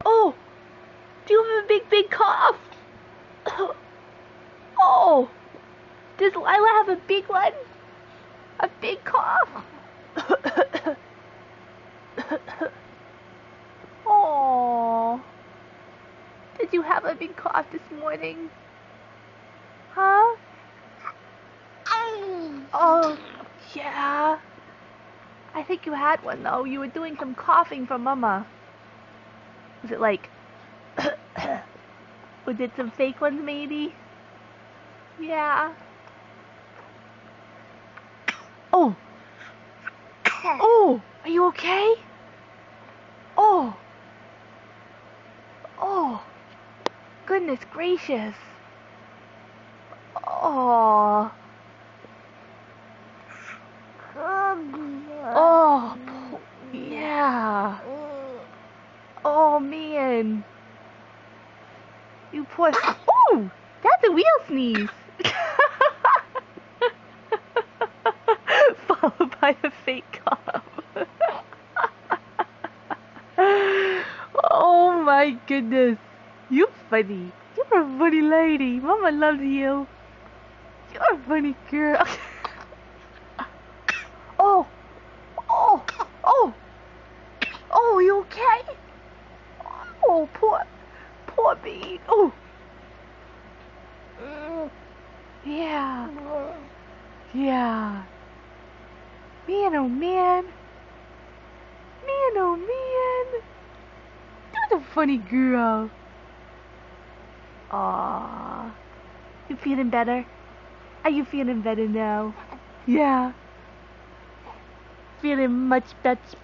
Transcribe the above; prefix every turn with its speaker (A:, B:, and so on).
A: Oh, do you have a big cough? Oh, does Lyla have a big one? A big cough? Oh, did you have a big cough this morning? Huh? Oh, yeah. I think you had one though. You were doing some coughing for Mama. Was it like, or did some fake ones maybe? Yeah. Oh. Oh, are you okay? Oh. Oh. Goodness gracious. Oh. Oh. Yeah. Oh man. You poor. Oh, that's a real sneeze. Followed by a fake cough. Oh my goodness. You're funny. You're a funny lady. Mama loves you. You're a funny girl. Oh. Oh. Oh. Oh, you okay? Oh, poor bee. Oh. Yeah. Yeah. Man, oh man. Man, oh man. You're a funny girl. Aww. You feeling better? Are you feeling better now? Yeah. Feeling much better.